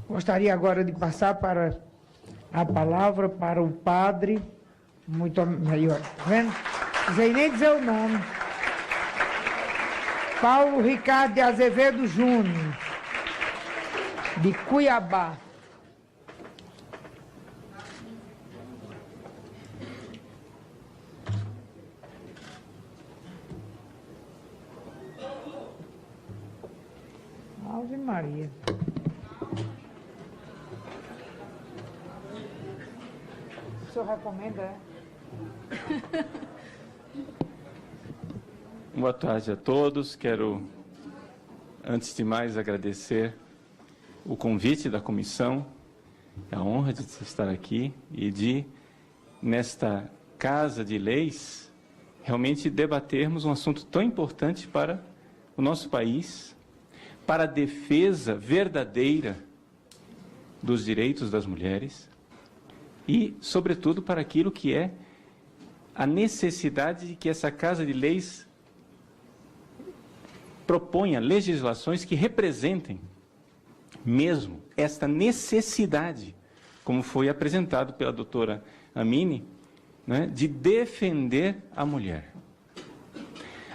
Gostaria agora de passar para a palavra para o padre, muito melhor, tá vendo? Não sei nem dizer o nome. Paulo Ricardo de Azevedo Júnior, de Cuiabá. Ave Maria. O senhor recomenda, é? Boa tarde a todos. Quero, antes de mais, agradecer o convite da comissão, a honra de estar aqui e de, nesta Casa de Leis, realmente debatermos um assunto tão importante para o nosso país, para a defesa verdadeira dos direitos das mulheres e, sobretudo, para aquilo que é a necessidade de que essa Casa de Leis proponha legislações que representem mesmo esta necessidade, como foi apresentado pela doutora Amini, né, de defender a mulher.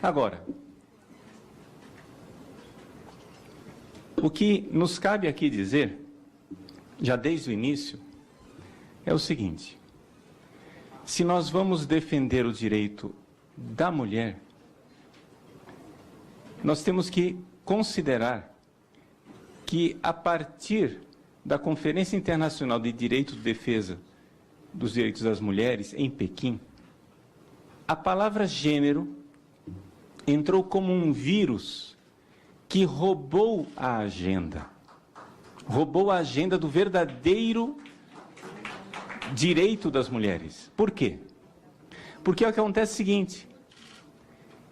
Agora, o que nos cabe aqui dizer, já desde o início, é o seguinte: se nós vamos defender o direito da mulher, nós temos que considerar que, a partir da Conferência Internacional de Direito de Defesa dos Direitos das Mulheres, em Pequim, a palavra gênero entrou como um vírus que roubou a agenda do verdadeiro direito das mulheres. Por quê? Porque o que acontece é o seguinte: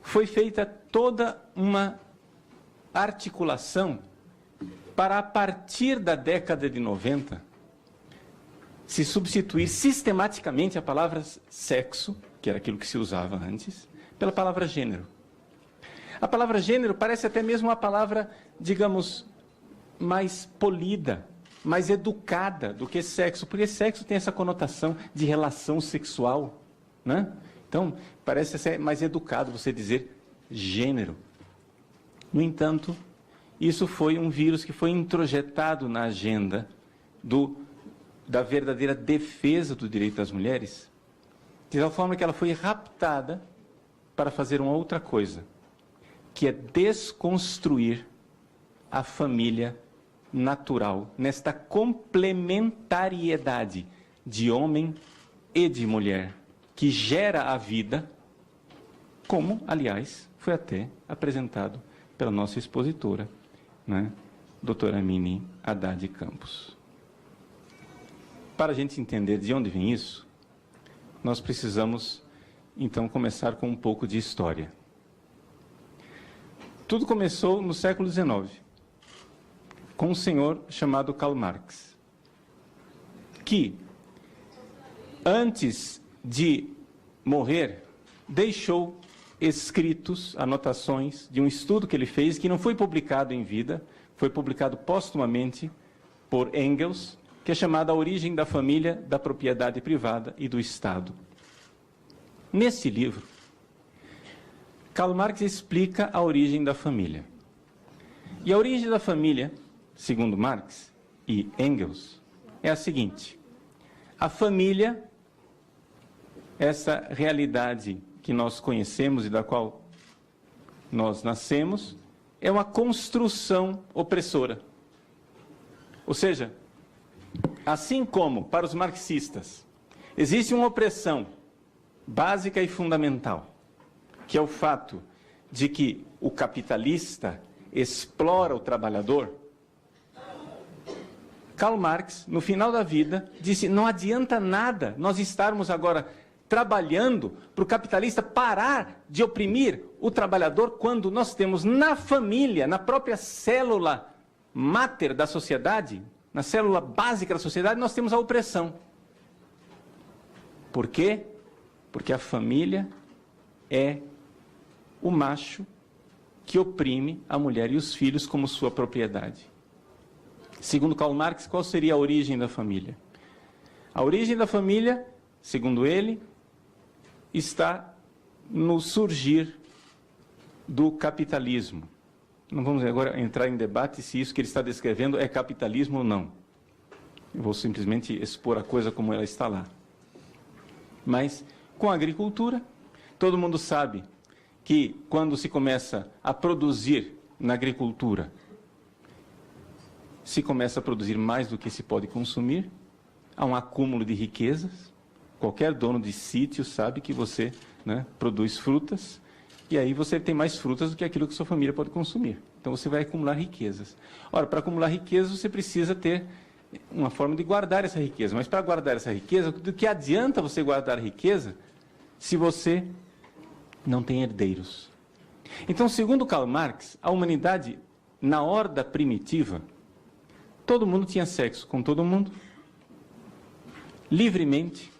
foi feita toda uma articulação para, a partir da década de 90, se substituir sistematicamente a palavra sexo, que era aquilo que se usava antes, pela palavra gênero. A palavra gênero parece até mesmo uma palavra, digamos, mais polida, mais educada do que sexo, porque sexo tem essa conotação de relação sexual, né? Então, parece ser mais educado você dizer gênero. No entanto, isso foi um vírus que foi introjetado na agenda da verdadeira defesa do direito das mulheres, de tal forma que ela foi raptada para fazer uma outra coisa, que é desconstruir a família natural, nesta complementariedade de homem e de mulher, que gera a vida, como, aliás, foi até apresentado pela nossa expositora, né, doutora Amini Haddad Campos. Para a gente entender de onde vem isso, nós precisamos, então, começar com um pouco de história. Tudo começou no século XIX, com um senhor chamado Karl Marx, que, antes de morrer, deixou escritos, anotações de um estudo que ele fez, que não foi publicado em vida, foi publicado póstumamente por Engels, que é chamado A Origem da Família, da Propriedade Privada e do Estado. Nesse livro, Karl Marx explica a origem da família. E a origem da família, segundo Marx e Engels, é a seguinte: a família, essa realidade que nós conhecemos e da qual nós nascemos, é uma construção opressora. Ou seja, assim como para os marxistas existe uma opressão básica e fundamental, que é o fato de que o capitalista explora o trabalhador, Karl Marx, no final da vida, disse: não adianta nada nós estarmos agora trabalhando para o capitalista parar de oprimir o trabalhador, quando nós temos na família, na própria célula máter da sociedade, na célula básica da sociedade, nós temos a opressão. Por quê? Porque a família é o macho que oprime a mulher e os filhos como sua propriedade. Segundo Karl Marx, qual seria a origem da família? A origem da família, segundo ele, está no surgir do capitalismo. Não vamos agora entrar em debate se isso que ele está descrevendo é capitalismo ou não. Eu vou simplesmente expor a coisa como ela está lá. Mas, com a agricultura, todo mundo sabe que quando se começa a produzir na agricultura, se começa a produzir mais do que se pode consumir, há um acúmulo de riquezas. Qualquer dono de sítio sabe que você, né, produz frutas, e aí você tem mais frutas do que aquilo que sua família pode consumir. Então você vai acumular riquezas. Ora, para acumular riquezas, você precisa ter uma forma de guardar essa riqueza. Mas para guardar essa riqueza, do que adianta você guardar a riqueza se você não tem herdeiros? Então, segundo Karl Marx, a humanidade, na horda primitiva, todo mundo tinha sexo com todo mundo, livremente,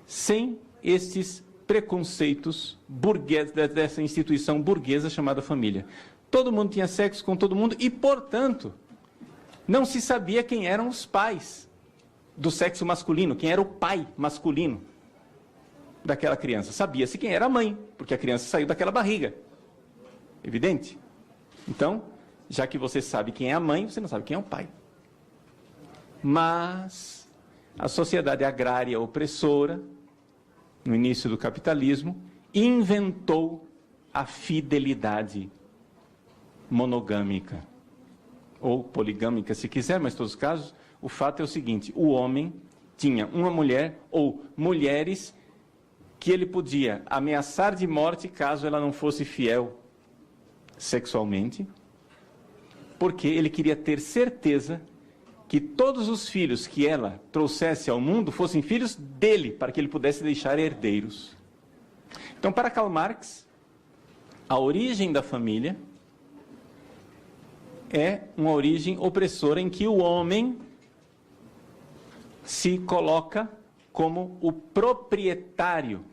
sem estes preconceitos burgueses, dessa instituição burguesa chamada família. Todo mundo tinha sexo com todo mundo e, portanto, não se sabia quem eram os pais do sexo masculino, quem era o pai masculino daquela criança. Sabia-se quem era a mãe, porque a criança saiu daquela barriga. Evidente? Então, já que você sabe quem é a mãe, você não sabe quem é o pai. Mas a sociedade agrária opressora, no início do capitalismo, inventou a fidelidade monogâmica, ou poligâmica, se quiser, mas em todos os casos, o fato é o seguinte: o homem tinha uma mulher ou mulheres que ele podia ameaçar de morte caso ela não fosse fiel sexualmente, porque ele queria ter certeza que todos os filhos que ela trouxesse ao mundo fossem filhos dele, para que ele pudesse deixar herdeiros. Então, para Karl Marx, a origem da família é uma origem opressora em que o homem se coloca como o proprietário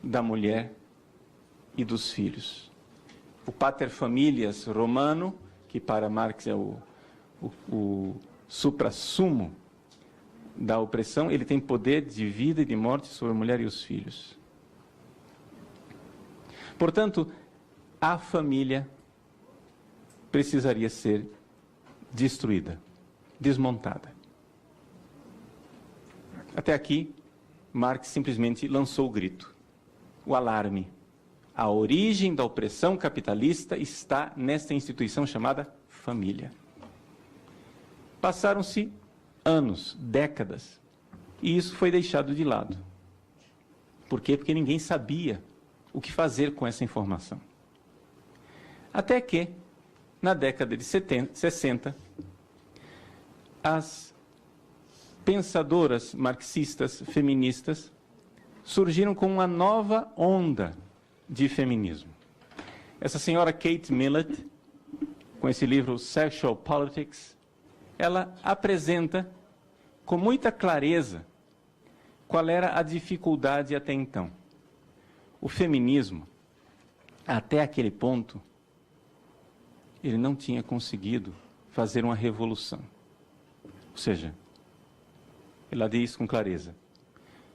da mulher e dos filhos. O pater familias romano, que para Marx é o suprassumo da opressão, ele tem poder de vida e de morte sobre a mulher e os filhos. Portanto, a família precisaria ser destruída, desmontada. Até aqui, Marx simplesmente lançou o grito, o alarme. A origem da opressão capitalista está nesta instituição chamada família. Passaram-se anos, décadas, e isso foi deixado de lado. Por quê? Porque ninguém sabia o que fazer com essa informação. Até que, na década de 60, as pensadoras marxistas feministas surgiram com uma nova onda de feminismo. Essa senhora Kate Millett, com esse livro Sexual Politics, ela apresenta com muita clareza qual era a dificuldade até então. O feminismo, até aquele ponto, ele não tinha conseguido fazer uma revolução. Ou seja, ela diz isso com clareza,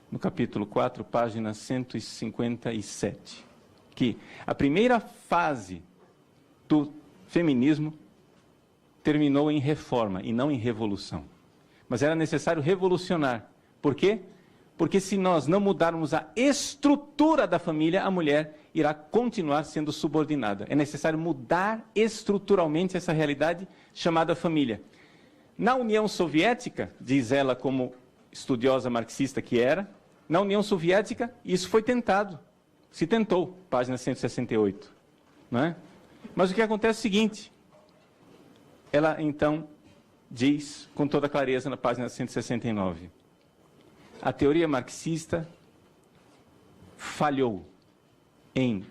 no capítulo 4, página 157, que a primeira fase do feminismo terminou em reforma e não em revolução. Mas era necessário revolucionar. Por quê? Porque se nós não mudarmos a estrutura da família, a mulher irá continuar sendo subordinada. É necessário mudar estruturalmente essa realidade chamada família. Na União Soviética, diz ela como estudiosa marxista que era, na União Soviética isso foi tentado. Se tentou, página 168. Não é? Mas o que acontece é o seguinte, ela então diz com toda clareza na página 169, a teoria marxista falhou em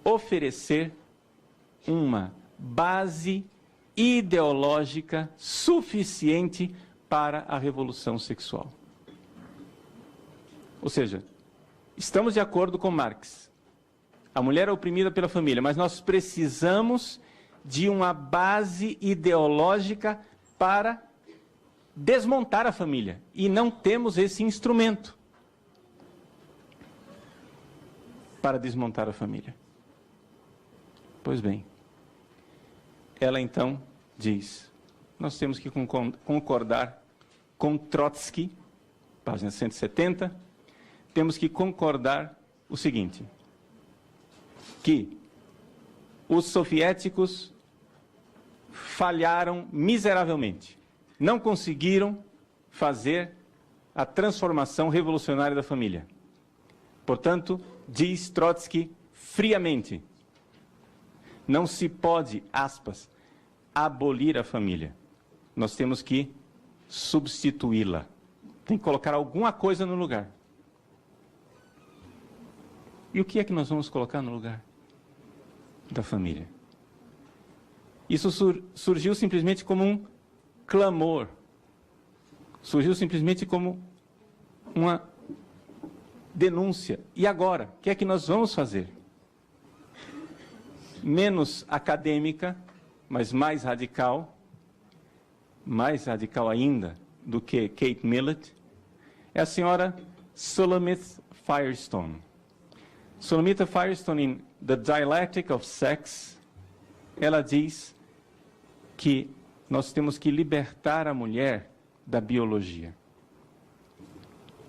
oferecer uma base ideológica suficiente para a revolução sexual. Ou seja, estamos de acordo com Marx. A mulher é oprimida pela família, mas nós precisamos de uma base ideológica para desmontar a família. E não temos esse instrumento para desmontar a família. Pois bem, ela então diz, nós temos que concordar com Trotsky, página 170, temos que concordar o seguinte, que os soviéticos falharam miseravelmente, não conseguiram fazer a transformação revolucionária da família. Portanto, diz Trotsky friamente, não se pode, aspas, abolir a família. Nós temos que substituí-la. Tem que colocar alguma coisa no lugar. E o que é que nós vamos colocar no lugar da família? Isso surgiu simplesmente como um clamor. Surgiu simplesmente como uma denúncia. E agora? O que é que nós vamos fazer? Menos acadêmica, mas mais radical ainda do que Kate Millett, é a senhora Shulamith Firestone. Shulamith Firestone, em The Dialectic of Sex, ela diz que nós temos que libertar a mulher da biologia.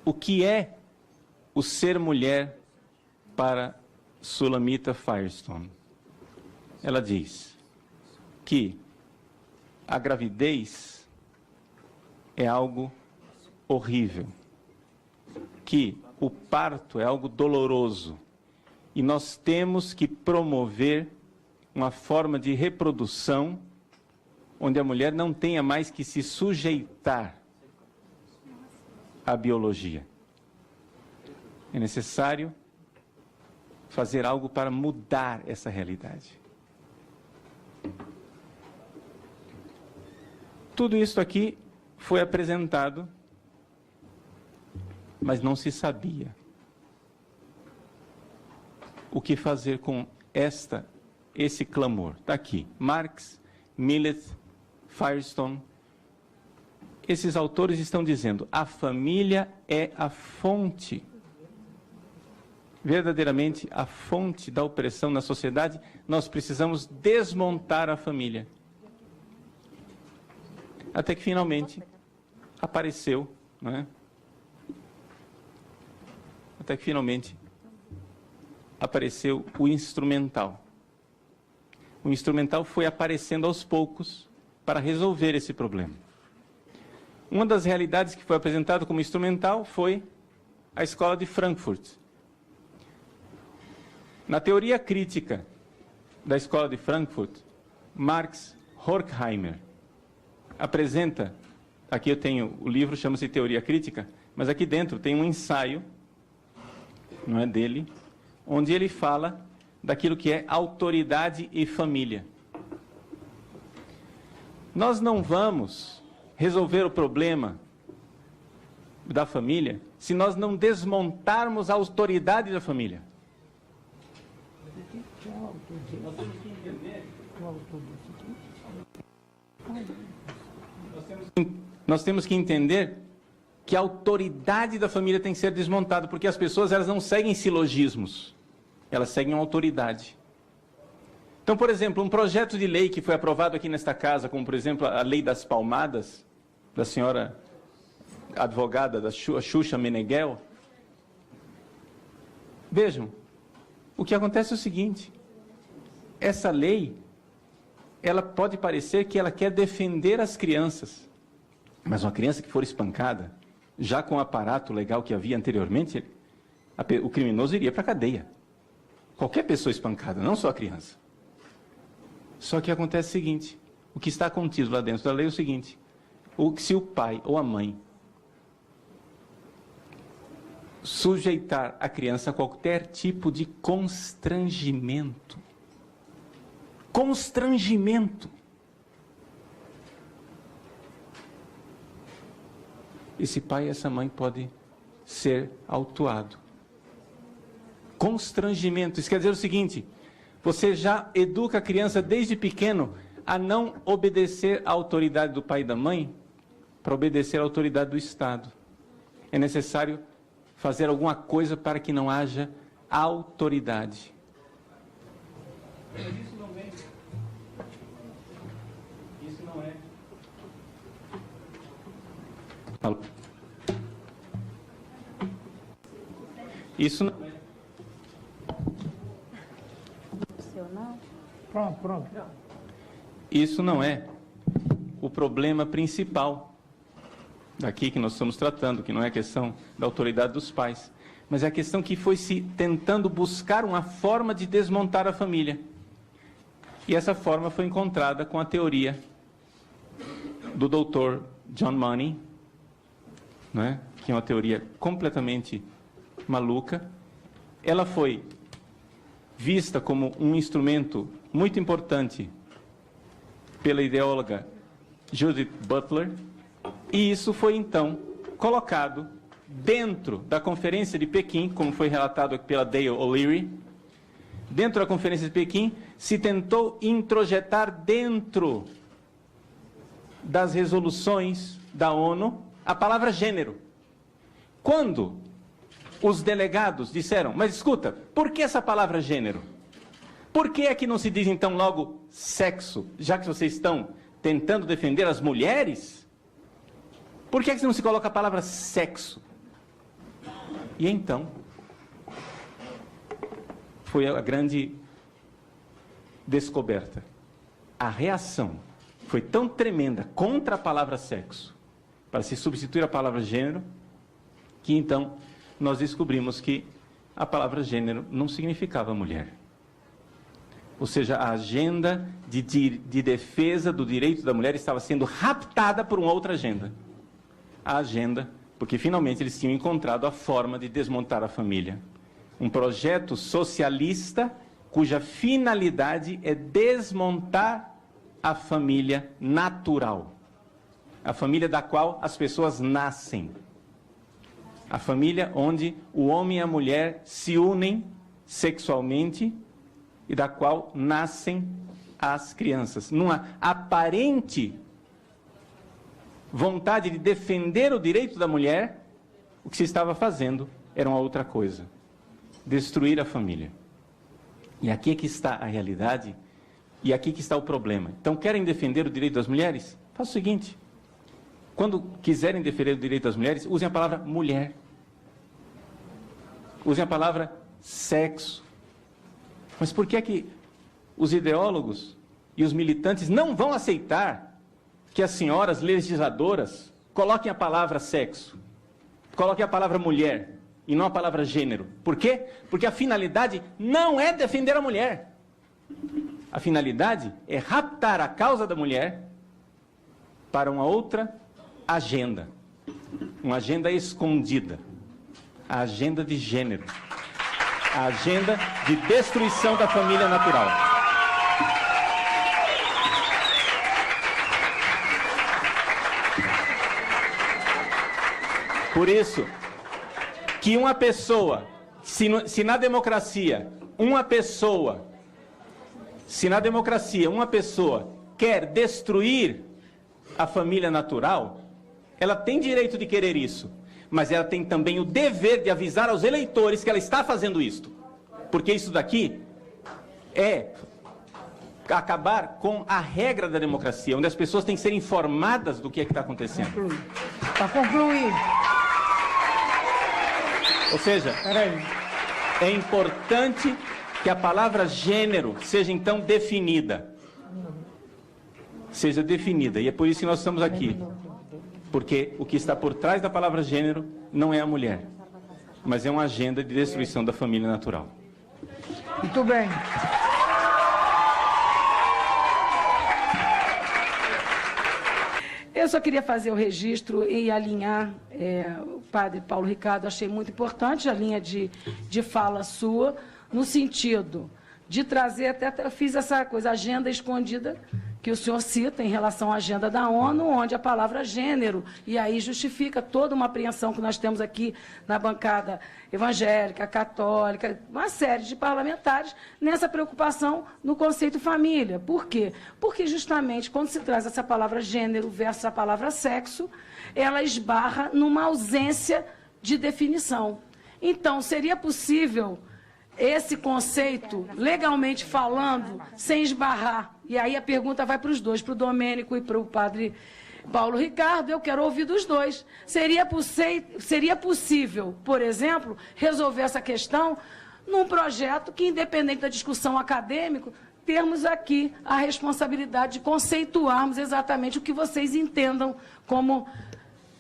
O que é o ser mulher para Shulamith Firestone? Ela diz que a gravidez é algo horrível, que o parto é algo doloroso e nós temos que promover uma forma de reprodução onde a mulher não tenha mais que se sujeitar à biologia. É necessário fazer algo para mudar essa realidade. Tudo isso aqui foi apresentado, mas não se sabia o que fazer com esse clamor. Está aqui, Marx, Millett, Firestone. Esses autores estão dizendo, a família é a fonte, verdadeiramente a fonte da opressão na sociedade. Nós precisamos desmontar a família. Até que finalmente apareceu, não é? Até que finalmente apareceu o instrumental. O instrumental foi aparecendo aos poucos para resolver esse problema. Uma das realidades que foi apresentada como instrumental foi a escola de Frankfurt. Na teoria crítica da escola de Frankfurt, Marx Horkheimer apresenta, aqui eu tenho o livro, chama-se Teoria Crítica, mas aqui dentro tem um ensaio, não é dele, onde ele fala daquilo que é autoridade e família. Nós não vamos resolver o problema da família se nós não desmontarmos a autoridade da família. Nós temos que entender que a autoridade da família tem que ser desmontada, porque as pessoas elas não seguem silogismos, elas seguem uma autoridade. Então, por exemplo, um projeto de lei que foi aprovado aqui nesta casa, como por exemplo a lei das palmadas, da senhora advogada da Xuxa Meneghel. Vejam, o que acontece é o seguinte, essa lei, ela pode parecer que ela quer defender as crianças, mas uma criança que for espancada, já com o aparato legal que havia anteriormente, o criminoso iria para a cadeia. Qualquer pessoa espancada, não só a criança. Só que acontece o seguinte, o que está contido lá dentro da lei é o seguinte, se o pai ou a mãe sujeitar a criança a qualquer tipo de constrangimento, esse pai e essa mãe podem ser autuados. Constrangimento, isso quer dizer o seguinte, você já educa a criança desde pequeno a não obedecer à autoridade do pai e da mãe para obedecer à autoridade do Estado. É necessário fazer alguma coisa para que não haja autoridade. Mas isso não é. Isso não é. Isso não é. Pronto. Isso não é o problema principal daqui que nós estamos tratando, que não é a questão da autoridade dos pais, mas é a questão que foi se tentando buscar uma forma de desmontar a família. E essa forma foi encontrada com a teoria do Dr. John Money, né, que é uma teoria completamente maluca. Ela foi vista como um instrumento muito importante pela ideóloga Judith Butler, e isso foi então colocado dentro da Conferência de Pequim, como foi relatado pela Dale O'Leary. Dentro da Conferência de Pequim, se tentou introjetar dentro das resoluções da ONU a palavra gênero. Quando os delegados disseram, mas escuta, por que essa palavra gênero? Por que é que não se diz então logo sexo, já que vocês estão tentando defender as mulheres? Por que é que não se coloca a palavra sexo? E então, foi a grande descoberta. A reação foi tão tremenda contra a palavra sexo, para se substituir a palavra gênero, que então nós descobrimos que a palavra gênero não significava mulher. Ou seja, a agenda de defesa do direito da mulher estava sendo raptada por uma outra agenda. A agenda, porque finalmente eles tinham encontrado a forma de desmontar a família. Um projeto socialista cuja finalidade é desmontar a família natural. A família da qual as pessoas nascem. A família onde o homem e a mulher se unem sexualmente e da qual nascem as crianças. Numa aparente vontade de defender o direito da mulher, o que se estava fazendo era uma outra coisa. Destruir a família. E aqui é que está a realidade e aqui que está o problema. Então, querem defender o direito das mulheres? Faça o seguinte. Quando quiserem defender o direito das mulheres, usem a palavra mulher. Usem a palavra sexo. Mas por que é que os ideólogos e os militantes não vão aceitar que as senhoras legisladoras coloquem a palavra sexo, coloquem a palavra mulher e não a palavra gênero? Por quê? Porque a finalidade não é defender a mulher. A finalidade é raptar a causa da mulher para uma outra agenda. Uma agenda escondida. A agenda de gênero. A agenda de destruição da família natural. Por isso, que uma pessoa, se na democracia uma pessoa quer destruir a família natural, ela tem direito de querer isso. Mas ela tem também o dever de avisar aos eleitores que ela está fazendo isto. Porque isso daqui é acabar com a regra da democracia, onde as pessoas têm que ser informadas do que é que está acontecendo. Para concluir. Ou seja, é importante que a palavra gênero seja então definida. Seja definida. E é por isso que nós estamos aqui. Porque o que está por trás da palavra gênero não é a mulher, mas é uma agenda de destruição da família natural. Muito bem. Eu só queria fazer o registro e alinhar o padre Paulo Ricardo, achei muito importante a linha de fala sua, no sentido de trazer, até fiz essa coisa, agenda escondida, que o senhor cita em relação à agenda da ONU, onde a palavra gênero, e aí justifica toda uma apreensão que nós temos aqui na bancada evangélica, católica, uma série de parlamentares, nessa preocupação no conceito família. Por quê? Porque justamente quando se traz essa palavra gênero versus a palavra sexo, ela esbarra numa ausência de definição. Então, seria possível esse conceito, legalmente falando, sem esbarrar? E aí a pergunta vai para os dois, para o Domênico e para o padre Paulo Ricardo, eu quero ouvir dos dois. Seria possível, por exemplo, resolver essa questão num projeto que, independente da discussão acadêmica, termos aqui a responsabilidade de conceituarmos exatamente o que vocês entendam como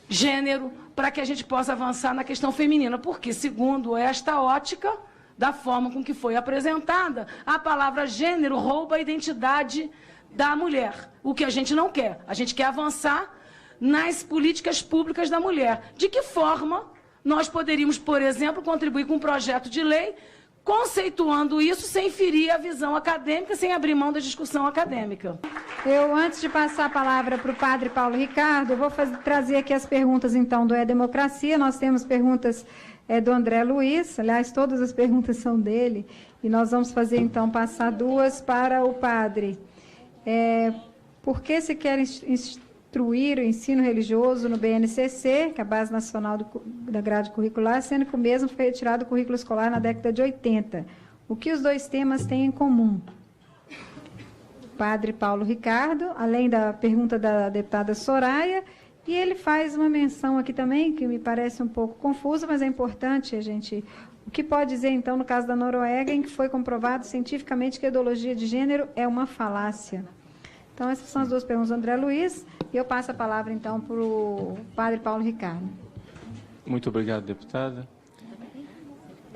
gênero, para que a gente possa avançar na questão feminina. Porque, segundo esta ótica, da forma com que foi apresentada, a palavra gênero rouba a identidade da mulher. O que a gente não quer. A gente quer avançar nas políticas públicas da mulher. De que forma nós poderíamos, por exemplo, contribuir com um projeto de lei conceituando isso sem ferir a visão acadêmica, sem abrir mão da discussão acadêmica? Eu, antes de passar a palavra para o padre Paulo Ricardo, eu vou trazer aqui as perguntas, então, do E-Democracia. Nós temos perguntas do André Luiz, aliás, todas as perguntas são dele, e nós vamos fazer, então, passar duas para o padre. Por que se quer instruir o ensino religioso no BNCC, que é a Base Nacional da Grade Curricular, sendo que o mesmo foi retirado do currículo escolar na década de 80? O que os dois temas têm em comum? Padre Paulo Ricardo, além da pergunta da deputada Soraya, e ele faz uma menção aqui também, que me parece um pouco confusa, mas é importante a gente... O que pode dizer, então, no caso da Noruega, em que foi comprovado cientificamente que a ideologia de gênero é uma falácia? Então, essas são as duas perguntas do André Luiz, e eu passo a palavra, então, para o padre Paulo Ricardo. Muito obrigado, deputada.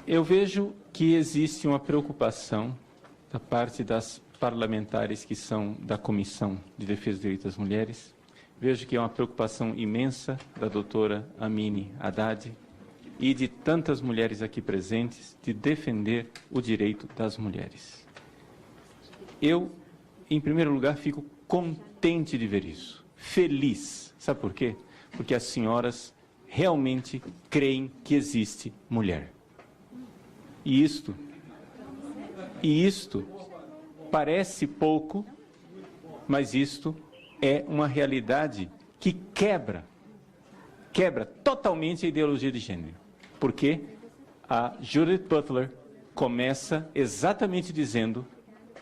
Eu vejo que existe uma preocupação da parte das parlamentares que são da Comissão de Defesa dos Direitos das Mulheres. Vejo que é uma preocupação imensa da doutora Amine Haddad e de tantas mulheres aqui presentes de defender o direito das mulheres. Eu, em primeiro lugar, fico contente de ver isso, feliz. Sabe por quê? Porque as senhoras realmente creem que existe mulher. E isto parece pouco, mas isto é uma realidade que quebra totalmente a ideologia de gênero. Porque a Judith Butler começa exatamente dizendo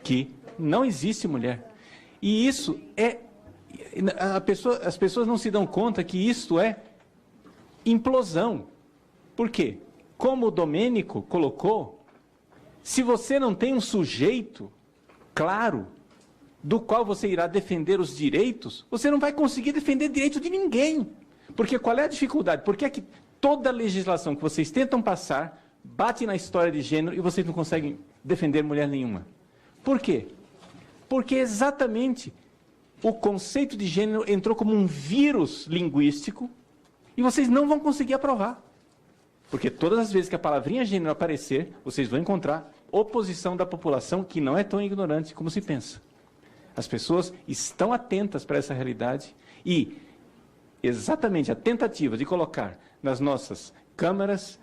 que não existe mulher. E isso é... as pessoas não se dão conta que isto é implosão. Por quê? Como o Domênico colocou, se você não tem um sujeito claro do qual você irá defender os direitos, você não vai conseguir defender direito de ninguém. Porque qual é a dificuldade? Porque é que toda a legislação que vocês tentam passar bate na história de gênero e vocês não conseguem defender mulher nenhuma. Por quê? Porque exatamente o conceito de gênero entrou como um vírus linguístico e vocês não vão conseguir aprovar. Porque todas as vezes que a palavrinha gênero aparecer, vocês vão encontrar oposição da população que não é tão ignorante como se pensa. As pessoas estão atentas para essa realidade e exatamente a tentativa de colocar nas nossas câmaras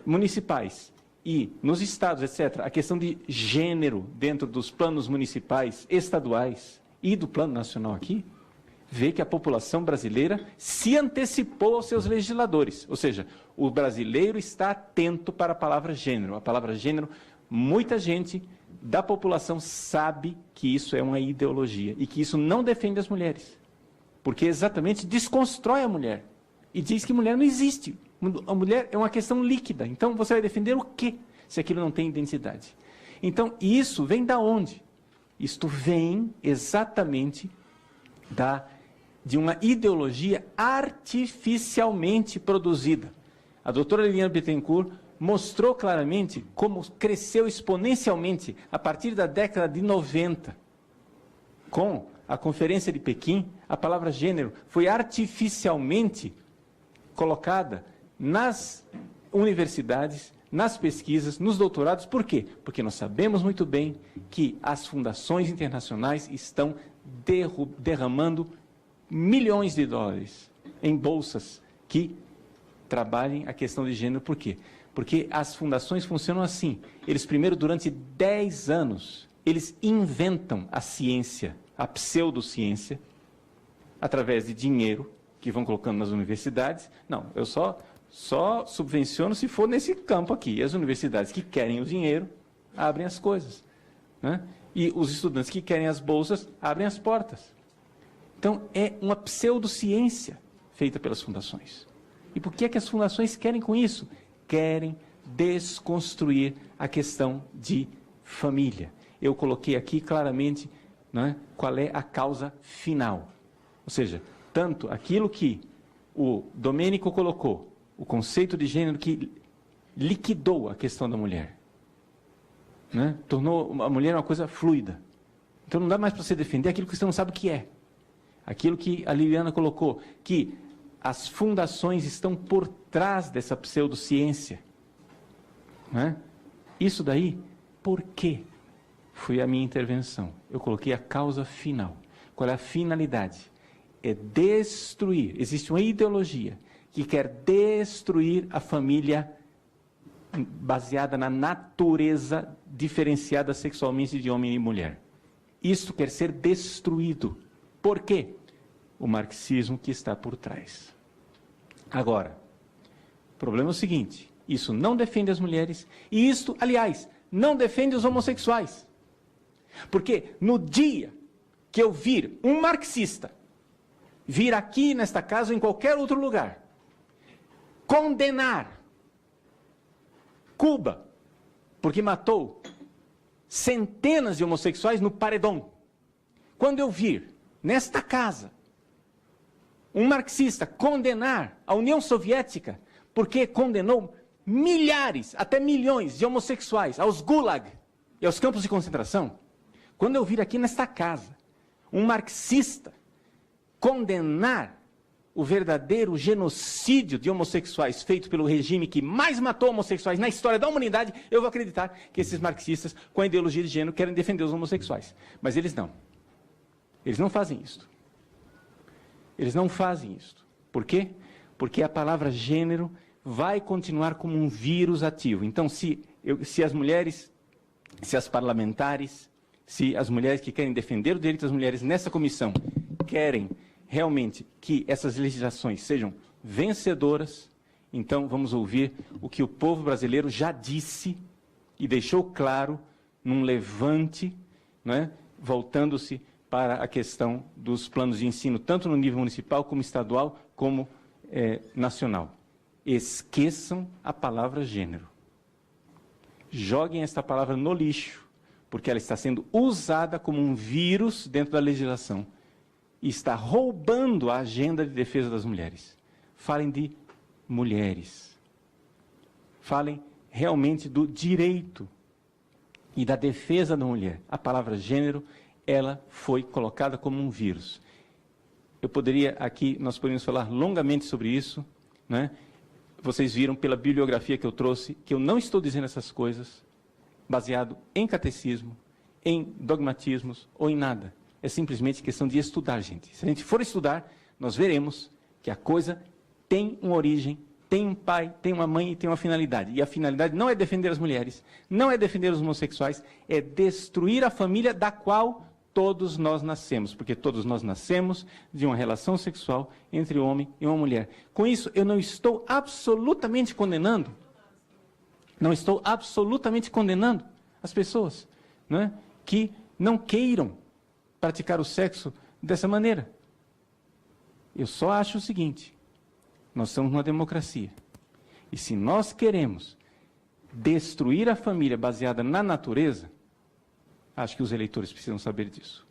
municipais e nos estados, etc., a questão de gênero dentro dos planos municipais, estaduais e do plano nacional aqui, vê que a população brasileira se antecipou aos seus legisladores. Ou seja, o brasileiro está atento para a palavra gênero. A palavra gênero, muita gente da população sabe que isso é uma ideologia e que isso não defende as mulheres. Porque exatamente desconstrói a mulher e diz que mulher não existe. A mulher é uma questão líquida. Então, você vai defender o quê se aquilo não tem identidade? Então, isso vem da onde? Isto vem exatamente de uma ideologia artificialmente produzida. A doutora Liliana Bittencourt mostrou claramente como cresceu exponencialmente a partir da década de 90. Com a Conferência de Pequim, a palavra gênero foi artificialmente colocada nas universidades, nas pesquisas, nos doutorados. Por quê? Porque nós sabemos muito bem que as fundações internacionais estão derramando milhões de dólares em bolsas que trabalhem a questão de gênero. Por quê? Porque as fundações funcionam assim. Eles primeiro, durante 10 anos, eles inventam a ciência, a pseudociência, através de dinheiro que vão colocando nas universidades. Não, eu só subvenciono se for nesse campo aqui. E as universidades que querem o dinheiro abrem as coisas, né? E os estudantes que querem as bolsas abrem as portas. Então, é uma pseudociência feita pelas fundações. E por que é que as fundações querem com isso? Querem desconstruir a questão de família. Eu coloquei aqui claramente, né, qual é a causa final. Ou seja, tanto aquilo que o Domênico colocou, o conceito de gênero que liquidou a questão da mulher, né? Tornou a mulher uma coisa fluida. Então não dá mais para você defender aquilo que você não sabe o que é. Aquilo que a Liliana colocou, que as fundações estão por trás dessa pseudociência, né? Isso daí, por quê? Foi a minha intervenção. Eu coloquei a causa final. Qual é a finalidade? É destruir. Existe uma ideologia que quer destruir a família baseada na natureza diferenciada sexualmente de homem e mulher. Isso quer ser destruído. Por quê? O marxismo que está por trás. Agora, o problema é o seguinte: isso não defende as mulheres e isto, aliás, não defende os homossexuais. Porque no dia que eu vir um marxista vir aqui nesta casa ou em qualquer outro lugar condenar Cuba porque matou centenas de homossexuais no paredão, quando eu vir nesta casa um marxista condenar a União Soviética porque condenou milhares, até milhões de homossexuais aos gulag e aos campos de concentração, quando eu vir aqui nesta casa um marxista condenar o verdadeiro genocídio de homossexuais feito pelo regime que mais matou homossexuais na história da humanidade, eu vou acreditar que esses marxistas, com a ideologia de gênero, querem defender os homossexuais. Mas eles não. Eles não fazem isso. Eles não fazem isso. Por quê? Porque a palavra gênero vai continuar como um vírus ativo. Então, se as mulheres, se as parlamentares, se as mulheres que querem defender o direito das mulheres nessa comissão querem realmente que essas legislações sejam vencedoras, então vamos ouvir o que o povo brasileiro já disse e deixou claro num levante, né, voltando-se para a questão dos planos de ensino, tanto no nível municipal, como estadual, como nacional. Esqueçam a palavra gênero. Joguem esta palavra no lixo, porque ela está sendo usada como um vírus dentro da legislação e está roubando a agenda de defesa das mulheres. Falem de mulheres. Falem realmente do direito e da defesa da mulher. A palavra gênero, ela foi colocada como um vírus. Eu poderia aqui, nós poderíamos falar longamente sobre isso, né? Vocês viram pela bibliografia que eu trouxe, que eu não estou dizendo essas coisas baseado em catecismo, em dogmatismos ou em nada. É simplesmente questão de estudar, gente. Se a gente for estudar, nós veremos que a coisa tem uma origem, tem um pai, tem uma mãe e tem uma finalidade. E a finalidade não é defender as mulheres, não é defender os homossexuais, é destruir a família da qual todos nós nascemos. Porque todos nós nascemos de uma relação sexual entre um homem e uma mulher. Com isso, eu não estou absolutamente condenando, as pessoas, né, que não queiram praticar o sexo dessa maneira. Eu só acho o seguinte: nós estamos numa democracia. E se nós queremos destruir a família baseada na natureza, acho que os eleitores precisam saber disso.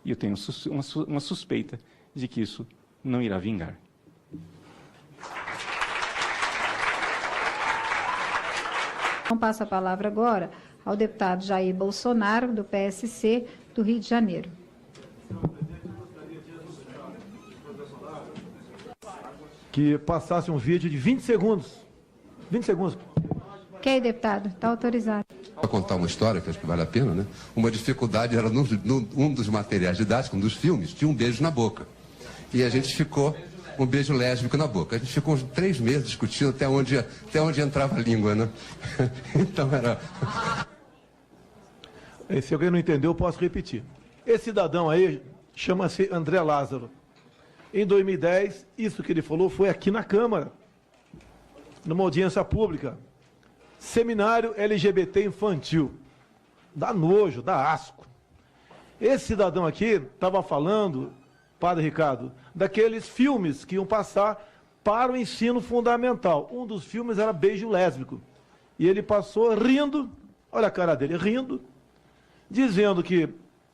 E eu tenho uma suspeita de que isso não irá vingar. Então, passo a palavra agora ao deputado Jair Bolsonaro, do PSC, do Rio de Janeiro. Que passasse um vídeo de 20 segundos. 20 segundos. Ok, deputado, está autorizado. Para contar uma história, que acho que vale a pena, né? Uma dificuldade era, um dos materiais didáticos, um dos filmes, tinha um beijo na boca. E a gente ficou, um beijo lésbico na boca. A gente ficou uns 3 meses discutindo até onde entrava a língua, né? Então era... Se alguém não entendeu, eu posso repetir. Esse cidadão aí chama-se André Lázaro. Em 2010, isso que ele falou foi aqui na Câmara, numa audiência pública. Seminário LGBT infantil. Dá nojo, dá asco. Esse cidadão aqui estava falando, Padre Ricardo, daqueles filmes que iam passar para o ensino fundamental. Um dos filmes era Beijo Lésbico. E ele passou rindo, olha a cara dele, rindo, dizendo que,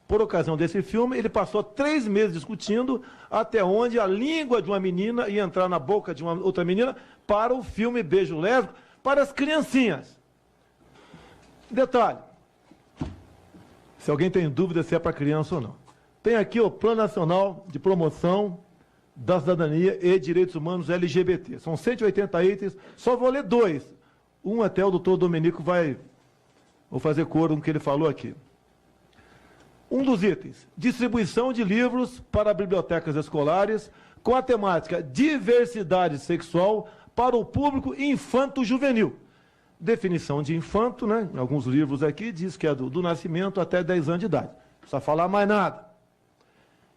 por ocasião desse filme, ele passou 3 meses discutindo até onde a língua de uma menina ia entrar na boca de uma outra menina para o filme Beijo Lésbico, para as criancinhas. Detalhe, se alguém tem dúvida se é para criança ou não. Tem aqui o Plano Nacional de Promoção da Cidadania e Direitos Humanos LGBT. São 180 itens, só vou ler 2. Um até o doutor Domenico vou fazer coro com o que ele falou aqui. Um dos itens, distribuição de livros para bibliotecas escolares com a temática diversidade sexual para o público infanto-juvenil. Definição de infanto, né? Em alguns livros aqui diz que é do nascimento até 10 anos de idade. Não precisa falar mais nada.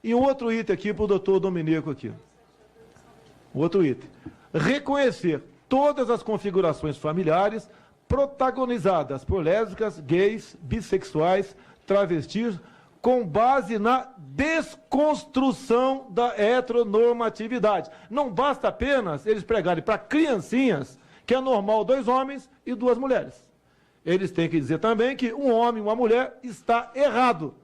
E um outro item aqui para o doutor Domenico aqui. Outro item. Reconhecer todas as configurações familiares protagonizadas por lésbicas, gays, bissexuais, travestis, com base na desconstrução da heteronormatividade. Não basta apenas eles pregarem para criancinhas que é normal 2 homens e 2 mulheres. Eles têm que dizer também que um homem e uma mulher está errado.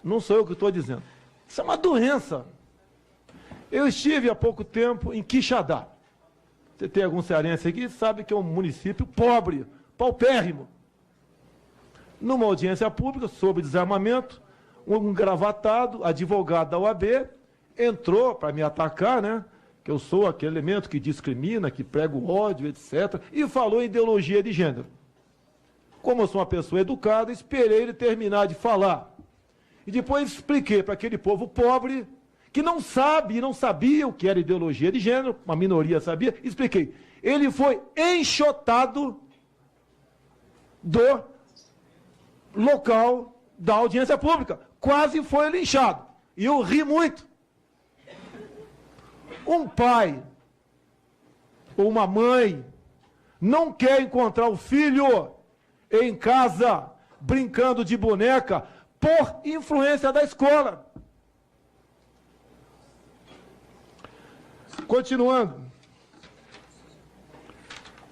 Não sou eu que estou dizendo. Isso é uma doença. Eu estive há pouco tempo em Quixadá. Você tem algum cearense aqui, sabe que é um município pobre, paupérrimo. Numa audiência pública sobre desarmamento, um gravatado, advogado da OAB, entrou para me atacar, né? Que eu sou aquele elemento que discrimina, que prega o ódio, etc. E falou em ideologia de gênero. Como eu sou uma pessoa educada, esperei ele terminar de falar. E depois expliquei para aquele povo pobre, que não sabe e não sabia o que era ideologia de gênero, uma minoria sabia, expliquei. Ele foi enxotado do local da audiência pública. Quase foi linchado. E eu ri muito. Um pai ou uma mãe não quer encontrar o filho em casa brincando de boneca por influência da escola. Continuando.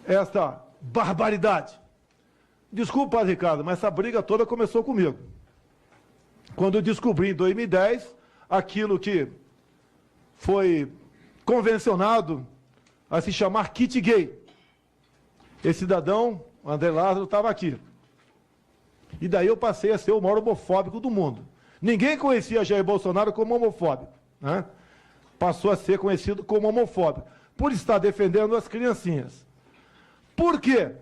Esta barbaridade. Desculpa, Ricardo, mas essa briga toda começou comigo. Quando eu descobri em 2010 aquilo que foi convencionado a se chamar kit gay. Esse cidadão, André Lázaro, estava aqui. E daí eu passei a ser o maior homofóbico do mundo. Ninguém conhecia Jair Bolsonaro como homofóbico, né? Passou a ser conhecido como homofóbico, por estar defendendo as criancinhas. Por quê?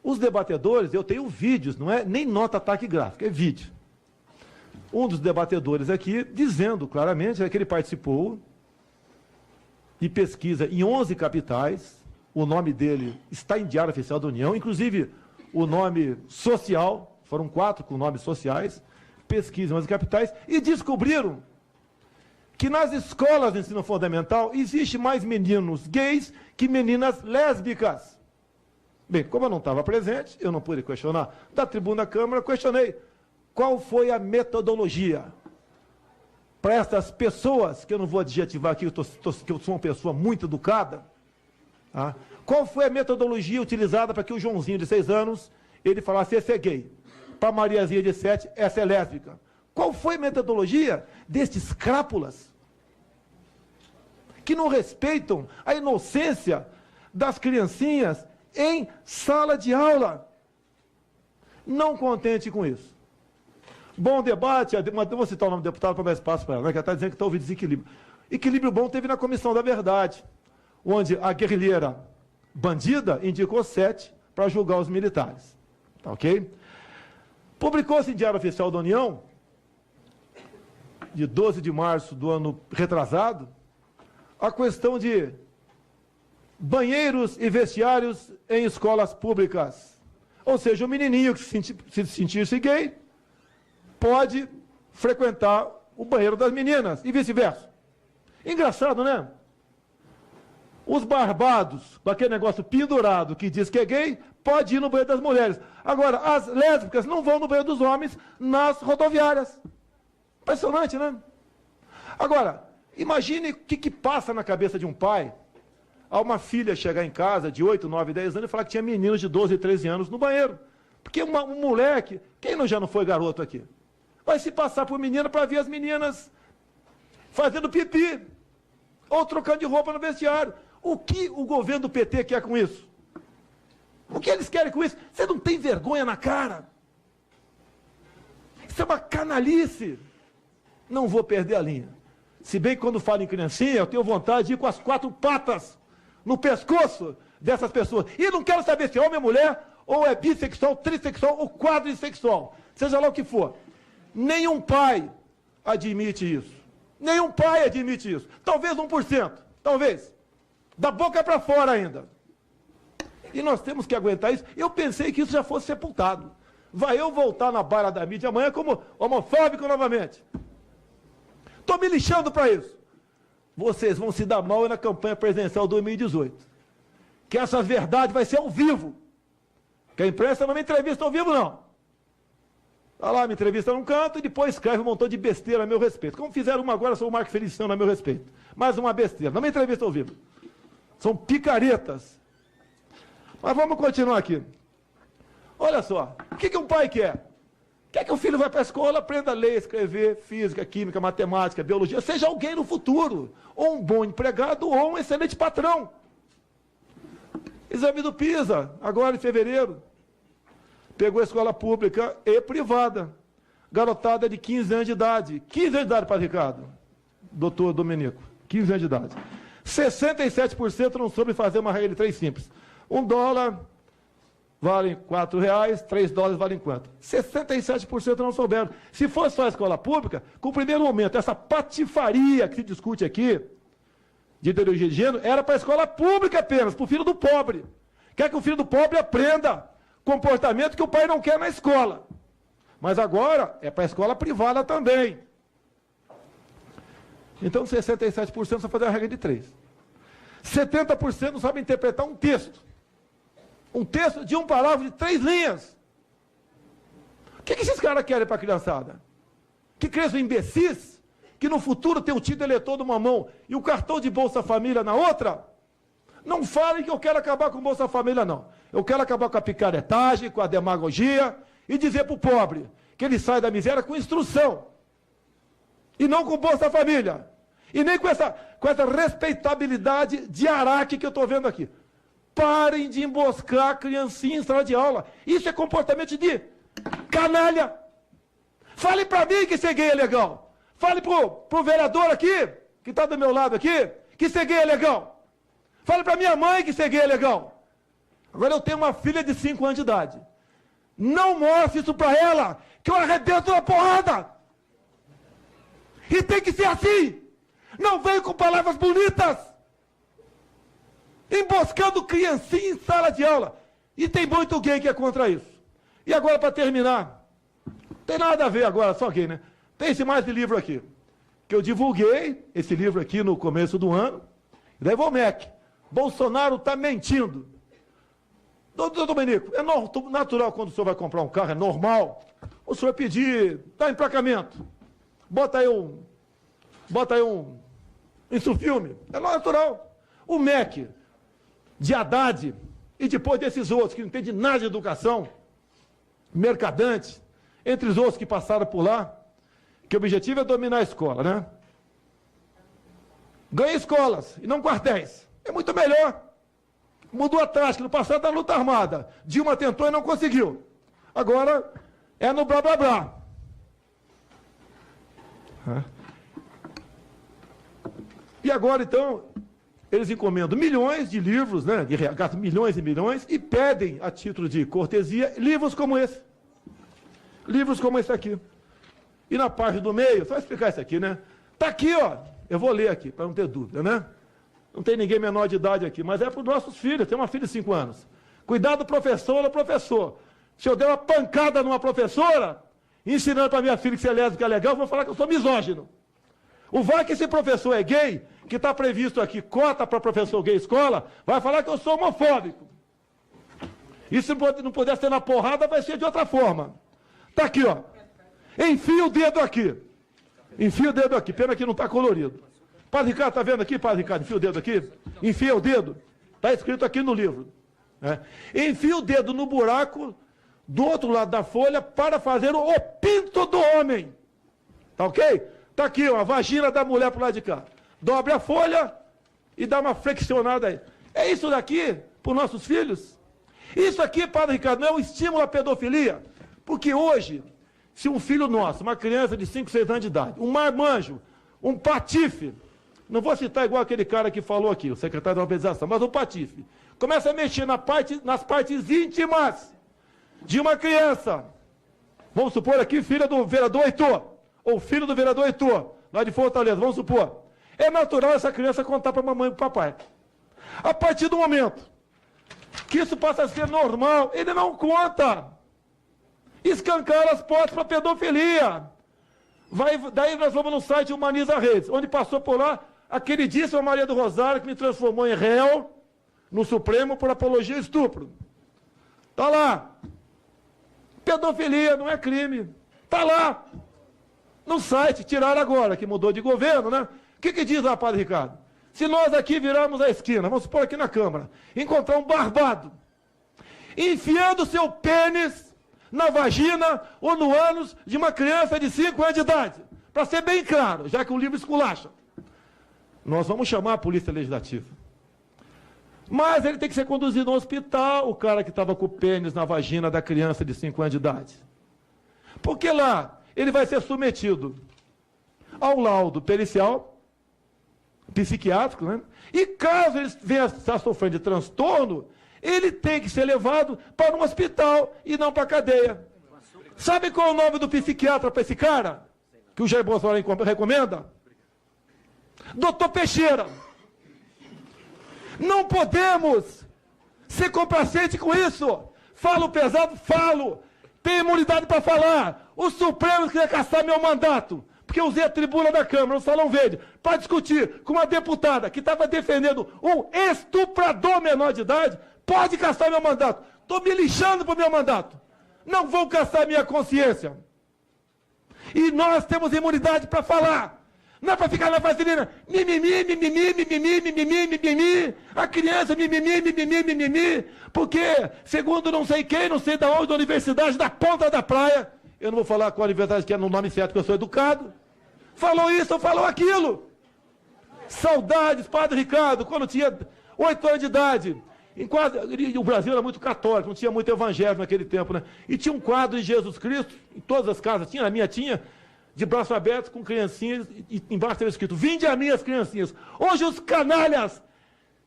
Os debatedores, eu tenho vídeos, não é nem nota taquigráfica, é vídeo. Um dos debatedores aqui, dizendo claramente que ele participou de pesquisa em 11 capitais, o nome dele está em Diário Oficial da União, inclusive o nome social, foram 4 com nomes sociais, pesquisa em 11 capitais, e descobriram que nas escolas de ensino fundamental existe mais meninos gays que meninas lésbicas. Bem, como eu não estava presente, eu não pude questionar. Da tribuna da Câmara, questionei qual foi a metodologia para essas pessoas, que eu não vou adjetivar aqui, que eu sou uma pessoa muito educada. Tá? Qual foi a metodologia utilizada para que o Joãozinho, de 6 anos, ele falasse, esse é gay. Para a Mariazinha, de 7, essa é lésbica. Qual foi a metodologia destes crápulas que não respeitam a inocência das criancinhas em sala de aula? Não contente com isso. Bom debate, vou citar o nome do deputado para dar espaço para ela, né, que ela está dizendo que houve desequilíbrio. Equilíbrio bom teve na Comissão da Verdade, onde a guerrilheira bandida indicou 7 para julgar os militares. Tá ok? Publicou-se em Diário Oficial da União, de 12 de março do ano retrasado, a questão de banheiros e vestiários em escolas públicas. Ou seja, o menininho que se sentir-se gay pode frequentar o banheiro das meninas e vice-versa. Engraçado, né? Os barbados, com aquele negócio pendurado que diz que é gay, pode ir no banheiro das mulheres. Agora, as lésbicas não vão no banheiro dos homens nas rodoviárias. Impressionante, né? Agora, imagine o que passa na cabeça de um pai ao uma filha chegar em casa de 8, 9, 10 anos e falar que tinha meninos de 12, 13 anos no banheiro. Porque um moleque, quem já não foi garoto aqui, vai se passar por menina para ver as meninas fazendo pipi ou trocando de roupa no vestiário. O que o governo do PT quer com isso? O que eles querem com isso? Você não tem vergonha na cara? Isso é uma canalice. Não vou perder a linha. Se bem que quando falo em criancinha, eu tenho vontade de ir com as 4 patas no pescoço dessas pessoas. E não quero saber se é homem ou mulher, ou é bissexual, trissexual ou quadrissexual. Seja lá o que for. Nenhum pai admite isso. Nenhum pai admite isso. Talvez 1%. Talvez. Da boca para fora ainda. E nós temos que aguentar isso. Eu pensei que isso já fosse sepultado. Vai eu voltar na barra da mídia amanhã como homofóbico novamente. Estou me lixando para isso. Vocês vão se dar mal na campanha presidencial 2018. Que essa verdade vai ser ao vivo. Que a imprensa não me entrevista ao vivo, não. Vai lá, me entrevista num canto e depois escreve um montão de besteira a meu respeito. Como fizeram uma agora, sou o Marco Feliciano a meu respeito. Mais uma besteira. Não me entrevista ao vivo. São picaretas. Mas vamos continuar aqui. Olha só. O que um pai quer? Quer que o filho vá para a escola, aprenda a ler, escrever, física, química, matemática, biologia, seja alguém no futuro. Ou um bom empregado ou um excelente patrão. Exame do PISA, agora em fevereiro. Pegou a escola pública e privada. Garotada de 15 anos de idade. 15 anos de idade, Padre Ricardo. Doutor Domenico. 15 anos de idade. 67% não soube fazer uma regra de 3 simples. $1 vale R$4, $3 valem quanto? 67% não souberam. Se fosse só a escola pública, com o primeiro momento, essa patifaria que se discute aqui, de ideologia de gênero, era para a escola pública apenas, para o filho do pobre. Quer que o filho do pobre aprenda comportamento que o pai não quer na escola. Mas agora é para a escola privada também. Então 67% só fazer a regra de 3. 70% não sabem interpretar um texto. Um texto de um parágrafo de 3 linhas. O que esses caras querem para a criançada? Que cresçam imbecis? Que no futuro tem o título eleitor numa mão e o cartão de Bolsa Família na outra? Não falem que eu quero acabar com Bolsa Família, não. Eu quero acabar com a picaretagem, com a demagogia e dizer para o pobre que ele sai da miséria com instrução. E não com Bolsa Família. E nem com essa respeitabilidade de araque que eu estou vendo aqui. Parem de emboscar a criancinha em sala de aula. Isso é comportamento de canalha. Fale para mim que ser gay é legal. Fale pro vereador aqui, que está do meu lado aqui, que ser gay é legal. Fale para minha mãe que ser gay é legal. Agora eu tenho uma filha de 5 anos de idade. Não mostre isso para ela, que eu arrebento na porrada. E tem que ser assim. Não venho com palavras bonitas. Emboscando criancinha em sala de aula. E tem muito gay que é contra isso. E agora, para terminar, não tem nada a ver agora, só gay, né? Tem esse mais de livro aqui, que eu divulguei, esse livro aqui no começo do ano. Levou o MEC. Bolsonaro está mentindo. Doutor Domenico, é natural quando o senhor vai comprar um carro, é normal o senhor pedir, dá emplacamento. Bota aí um insufilme. É natural. O MEC de Haddad e depois desses outros que não entendem nada de educação, mercadantes, entre os outros que passaram por lá, que o objetivo é dominar a escola, né? Ganha escolas e não quartéis. É muito melhor. Mudou a tática. No passado da luta armada. Dilma tentou e não conseguiu. Agora é no blá blá blá. E agora, então, eles encomendam milhões de livros, né, gastam milhões e milhões, e pedem, a título de cortesia, livros como esse. Livros como esse aqui. E na parte do meio, só explicar isso aqui, né? Está aqui, ó. Eu vou ler aqui, para não ter dúvida, né? Não tem ninguém menor de idade aqui, mas é para os nossos filhos. Tem uma filha de 5 anos. Cuidado, professora, professor. Se eu der uma pancada numa professora, ensinando para minha filha que ser lésbica é legal, eu vou falar que eu sou misógino. O vai que esse professor é gay, que está previsto aqui, cota para professor gay escola, vai falar que eu sou homofóbico. E se não puder ser na porrada, vai ser de outra forma. Está aqui, ó. Enfia o dedo aqui. Enfia o dedo aqui. Pena que não está colorido. Padre Ricardo, está vendo aqui, Padre Ricardo? Enfia o dedo aqui. Enfia o dedo. Está escrito aqui no livro. Né? Enfia o dedo no buraco do outro lado da folha para fazer o pinto do homem. Tá ok? Tá aqui, ó, a vagina da mulher pro lado de cá. Dobre a folha e dá uma flexionada aí. É isso daqui para os nossos filhos? Isso aqui, Padre Ricardo, não é um estímulo à pedofilia? Porque hoje, se um filho nosso, uma criança de 5, 6 anos de idade, um marmanjo, um patife, não vou citar igual aquele cara que falou aqui, o secretário da alfabetização, mas um patife, começa a mexer nas partes íntimas de uma criança, vamos supor aqui, filha do vereador Heitor, ou filho do vereador Heitor, lá de Fortaleza, vamos supor, é natural essa criança contar para a mamãe e para o papai. A partir do momento que isso passa a ser normal, ele não conta. Escancar as portas para pedofilia. Daí nós vamos no site Humaniza Redes, onde passou por lá a queridíssima Maria do Rosário, que me transformou em réu no Supremo por apologia e estupro. Está lá. Pedofilia não é crime. Está lá. No site, tiraram agora, que mudou de governo, né? O que diz lá, Padre Ricardo? Se nós aqui virarmos a esquina, vamos supor aqui na Câmara, encontrar um barbado, enfiando seu pênis na vagina ou no ânus de uma criança de 5 anos de idade, para ser bem claro, já que o livro esculacha, nós vamos chamar a Polícia Legislativa. Mas ele tem que ser conduzido ao hospital, o cara que estava com o pênis na vagina da criança de 5 anos de idade. Porque lá ele vai ser submetido ao laudo pericial, psiquiátrico, né? E caso ele venha estar sofrendo de transtorno, ele tem que ser levado para um hospital e não para a cadeia. Sabe qual é o nome do psiquiatra para esse cara? Que o Jair Bolsonaro recomenda? Doutor Peixeira. Não podemos ser complacentes com isso. Falo pesado, falo. Tenho imunidade para falar. O Supremo queria caçar meu mandato, porque eu usei a tribuna da Câmara, no Salão Verde, para discutir com uma deputada que estava defendendo um estuprador menor de idade. Pode caçar meu mandato. Estou me lixando para o meu mandato. Não vão caçar minha consciência. E nós temos imunidade para falar. Não é para ficar na vaselina. Mimimi, mimimi, mimimi, mimimi, mimimi. A criança, mimimi, mimimi, mimimi. Porque, segundo não sei quem, não sei da onde, da universidade, da ponta da praia, eu não vou falar qual universidade que é no nome certo, que eu sou educado, falou isso ou falou aquilo. Saudades, Padre Ricardo, quando tinha 8 anos de idade. O Brasil era muito católico, não tinha muito evangelho naquele tempo, né? E tinha um quadro de Jesus Cristo, em todas as casas tinha, na minha tinha, de braços abertos com criancinhas, e embaixo estava escrito, vinde a minhas criancinhas. Hoje os canalhas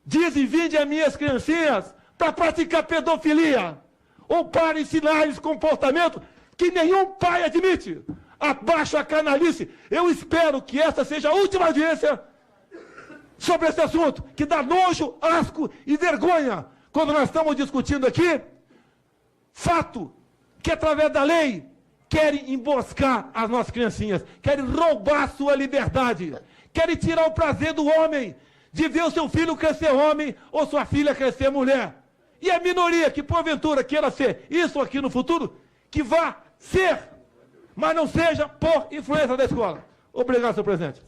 dizem, vinde a minhas criancinhas, para praticar pedofilia, ou para ensinar-lhes comportamento que nenhum pai admite. Abaixo a canalice. Eu espero que essa seja a última audiência sobre esse assunto, que dá nojo, asco e vergonha, quando nós estamos discutindo aqui, fato que através da lei querem emboscar as nossas criancinhas, querem roubar sua liberdade, querem tirar o prazer do homem, de ver o seu filho crescer homem, ou sua filha crescer mulher. E a minoria que porventura queira ser isso aqui no futuro, que vá ser, mas não seja por influência da escola. Obrigado, senhor presidente.